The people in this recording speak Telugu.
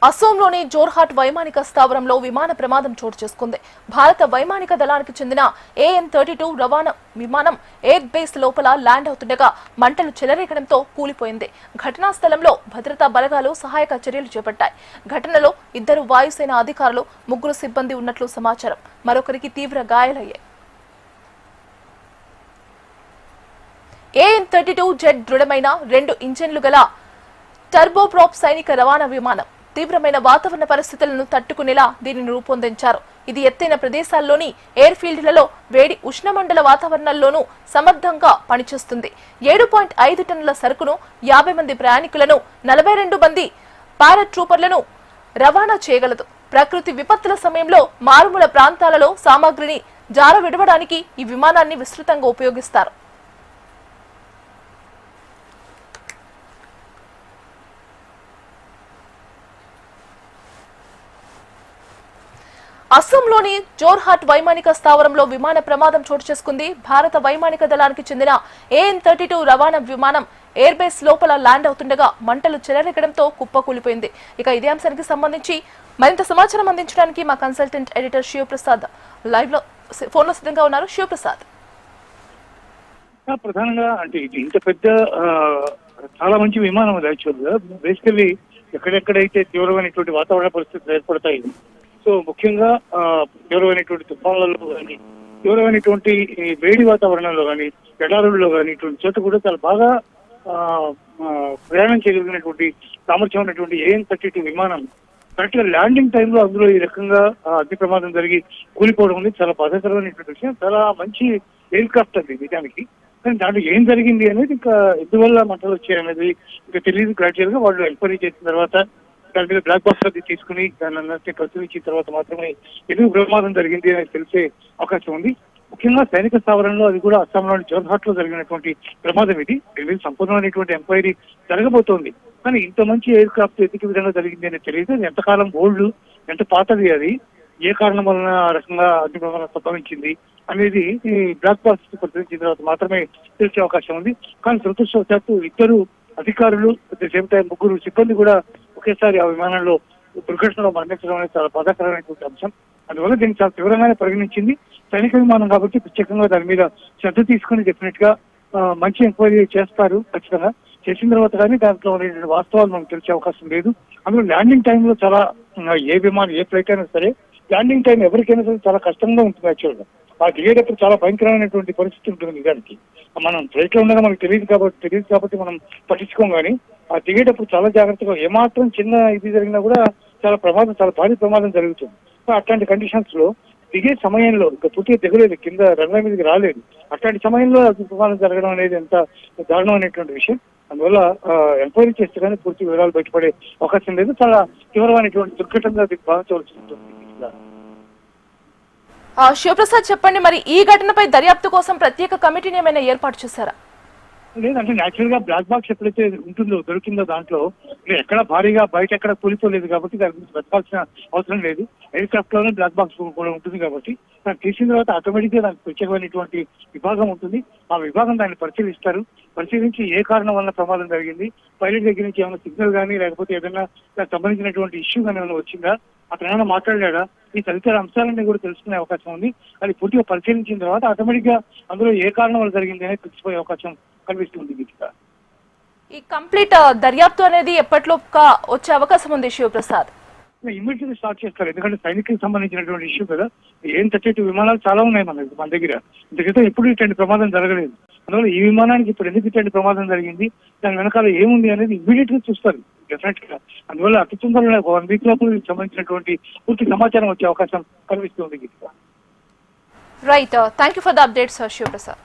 అసోంలోని జోర్హాట్ వైమానిక స్థావరంలో విమాన ప్రమాదం చోటు చేసుకుంది. భారత వైమానిక దళానికి చెందిన AN-32 రవాణా విమానం ఎయిర్ బేస్ లోపల ల్యాండ్ అవుతుండగా మంటలు చెలరేగడంతో కూలిపోయింది. ఘటనా స్థలంలో భద్రతా బలగాలు సహాయక చర్యలు చేపట్టాయి. ఘటనలో 2 వాయుసేన అధికారులు, 3 సిబ్బంది ఉన్నట్లు సమాచారం. మరొకరికి తీవ్ర గాయాలయ్యాయి. AN-32 జెట్ దృఢమైన 2 ఇంజన్లు గల టర్బోప్రాప్ సైనిక రవాణా విమానం. తీవ్రమైన వాతావరణ పరిస్థితులను తట్టుకునేలా దీనిని రూపొందించారు. ఇది ఎత్తైన ప్రదేశాల్లోని ఎయిర్ ఫీల్డ్లలో వేడి ఉష్ణమండల వాతావరణంలోనూ సమర్థంగా పనిచేస్తుంది. 7.5 టన్నుల సరుకును, 50 మంది ప్రయాణికులను, 42 మంది పారాట్రూపర్లను రవాణా చేయగలదు. ప్రకృతి విపత్తుల సమయంలో మారుమూల ప్రాంతాలలో సామాగ్రిని జారవిడవడానికి ఈ విమానాన్ని విస్తృతంగా ఉపయోగిస్తారు. అస్సాంలోని జోర్హాట్ వైమానిక స్థావరంలో విమాన ప్రమాదం చోటు చేసుకుంది. భారత వైమానిక దళానికి చెందిన AN-32 రవాణా విమానం ఎయిర్ బేస్ లోపల ల్యాండ్ అవుతుండగా మంటలు చెలరేగడంతో కుప్పకూలిపోయింది. ఇక ఇదే అంశానికి సంబంధించి మరింత సమాచారం అందించడానికి మా కన్సల్టెంట్ ఎడిటర్ శివప్రసాద్ లైవ్ లో ఫోన్ లో సిద్ధంగా ఉన్నారు. శివప్రసాద్, ప్రధానంగా అంటే ఇంత పెద్ద చాలా మంచి విమానం అది. యాక్చువల్గా బేసికల్లీ ఎక్కడెక్కడైతే తీవ్రమైనటువంటి వాతావరణ పరిస్థితులు ఏర్పడతాయి, సో ముఖ్యంగా తీవ్రమైనటువంటి తుఫాన్లలో కానీ, తీవ్రమైనటువంటి వేడి వాతావరణంలో కానీ, ఎడారుల్లో కానీ ఇటువంటి చోట కూడా చాలా బాగా ప్రయాణం చేయగలిగినటువంటి సామర్థ్యం ఉన్నటువంటి AN-32 విమానం కరెక్ట్ గా ల్యాండింగ్ టైంలో అందులో ఈ రకంగా అగ్ని ప్రమాదం జరిగి కూలిపోవడం అనేది చాలా బాధాకరమైనటువంటి విషయం. చాలా మంచి ఎయిర్ క్రాఫ్ట్ అది నిజానికి. కానీ దాంట్లో ఏం జరిగింది అనేది ఇంకా ఎందువల్ల మంటలు వచ్చాయనేది ఇంకా తెలియదు. గ్రాడ్యువల్ గా వాళ్ళు ఎంక్వైరీ చేసిన తర్వాత దాని మీద బ్లాక్ బాక్స్ అది తీసుకుని దాన్ని అన్నట్టు పరిశీలించిన తర్వాత మాత్రమే ఎందుకు ప్రమాదం జరిగింది అనేది తెలిసే అవకాశం ఉంది. ముఖ్యంగా సైనిక స్థావరంలో, అది కూడా అస్సాంలోని జోర్హాట్ లో జరిగినటువంటి ప్రమాదం ఇది. దీని మీద సంపూర్ణమైనటువంటి ఎంక్వైరీ జరగబోతోంది. కానీ ఇంత మంచి ఎయిర్ క్రాఫ్ట్ ఎందుకు విధంగా జరిగింది అనేది తెలియదు. ఎంతకాలం ఓల్డ్, ఎంత పాతది, అది ఏ కారణం వలన ఆ రకంగా అగ్ని ప్రమాదం సంభవించింది అనేది ఈ బ్లాక్ బాక్స్ పరిశీలించిన తర్వాత మాత్రమే తెలిసే అవకాశం ఉంది. కానీ దురదృష్టవశాత్తు 2 అధికారులు, అట్ ద సేమ్ టైం 3 సిబ్బంది కూడా ఒకేసారి ఆ విమానంలో దుర్ఘటనలో మరణించడం అనేది చాలా బాధాకరమైనటువంటి అంశం. అందువల్ల దీన్ని చాలా తీవ్రంగానే పరిగణించింది. సైనిక విమానం కాబట్టి ప్రత్యేకంగా దాని మీద శ్రద్ధ తీసుకుని డెఫినెట్ గా మంచి ఎంక్వైరీ చేస్తారు. ఖచ్చితంగా చేసిన తర్వాత కానీ దాంట్లో ఉన్నటువంటి వాస్తవాలు మనకు తెలిసే అవకాశం లేదు. అందులో ల్యాండింగ్ టైంలో చాలా ఏ విమానం, ఏ ఫ్లైట్ అయినా సరే ల్యాండింగ్ టైం ఎవరికైనా సరే చాలా కష్టంగా ఉంటుంది. యాక్చువల్గా ఆ దిగేటప్పుడు చాలా భయంకరమైనటువంటి పరిస్థితి ఉంటుంది. నిజానికి మనం ఫ్లైట్ లో ఉండగా మనకు తెలియదు కాబట్టి మనం పట్టించుకోం. కానీ ఆ దిగేటప్పుడు చాలా జాగ్రత్తగా, ఏమాత్రం చిన్న ఇది జరిగినా కూడా చాలా భారీ ప్రమాదం జరుగుతుంది. అట్లాంటి కండిషన్స్ లో దిగే సమయంలో ఇంకా పూర్తిగా దిగలేదు, కింద రన్వే మీదకి రాలేదు. అట్లాంటి సమయంలో అగ్ని ప్రమాదం జరగడం అనేది ఎంత దారుణమైనటువంటి విషయం. అందువల్ల ఎంక్వైరీ చేస్తే కానీ పూర్తి వివరాలు బయటపడే అవకాశం లేదు. చాలా తీవ్రమైనటువంటి దుర్ఘటనగా భావించవలసి ఉంటుంది. శివప్రసాద్, చెప్పండి, మరి ఈ ఘటనపై దర్యాప్తు కోసం ప్రత్యేక కమిటీని ఏమైనా ఏర్పాటు చేశారా? లేదంటే న్యాచురల్ గా బ్లాక్ బాక్స్ ఎప్పుడైతే దొరికిందో దాంట్లో ఎక్కడ భారీగా బయట ఎక్కడ కూలిపోలేదు కాబట్టి దాని గురించి వెతకాల్సిన అవసరం లేదు. ఎయిర్ క్రాఫ్ట్ లోనే బ్లాక్ బాక్స్ కూడా ఉంటుంది కాబట్టి దాన్ని తీసిన తర్వాత ఆటోమేటిక్ గా దానికి ప్రత్యేకమైనటువంటి విభాగం ఉంటుంది. ఆ విభాగం దాన్ని పరిశీలిస్తారు. పరిశీలించి ఏ కారణం వల్ల ప్రమాదం జరిగింది, పైలట్ దగ్గర నుంచి ఏమైనా సిగ్నల్ కానీ లేకపోతే ఏదైనా దానికి సంబంధించినటువంటి ఇష్యూ కానీ ఏమైనా వచ్చిందా, అతను ఏమైనా మాట్లాడాడా, ఈ తదితర అంశాలన్నీ కూడా తెలుసుకునే అవకాశం ఉంది. అది పూర్తిగా పరిశీలించిన తర్వాత ఆటోమేటిక్ గా అందులో ఏ కారణం వల్ల జరిగింది అనేది తెలిసిపోయే అవకాశం కనిపిస్తుంది. ఈ కంప్లీట్ దర్యాప్తు అనేది ఎప్పటిలోగా వచ్చే అవకాశం ఉంది శివప్రసాద్? ఇమ్మీడియట్లీ స్టార్ట్ చేస్తారు. ఎందుకంటే సైనికులకు సంబంధించినటువంటి ఇష్యూ కదా. AN-32 విమానాలు చాలా ఉన్నాయి మన దగ్గర. ఇంతకైతే ఎప్పుడు ఇట్లాంటి ప్రమాదం జరగలేదు. అందువల్ల ఈ విమానానికి ఇప్పుడు ఎందుకు ఇట్లాంటి ప్రమాదం జరిగింది, దాని వెనకాల ఏముంది అనేది ఇమ్మీడియట్ గా చూస్తారు డెఫినెట్ గా. అందువల్ల అతి తొందరలో 1 వీక్ లోపల సంబంధించినటువంటి పూర్తి సమాచారం వచ్చే అవకాశం కనిపిస్తుంది. Right, thank you for the updates Sivaprasad.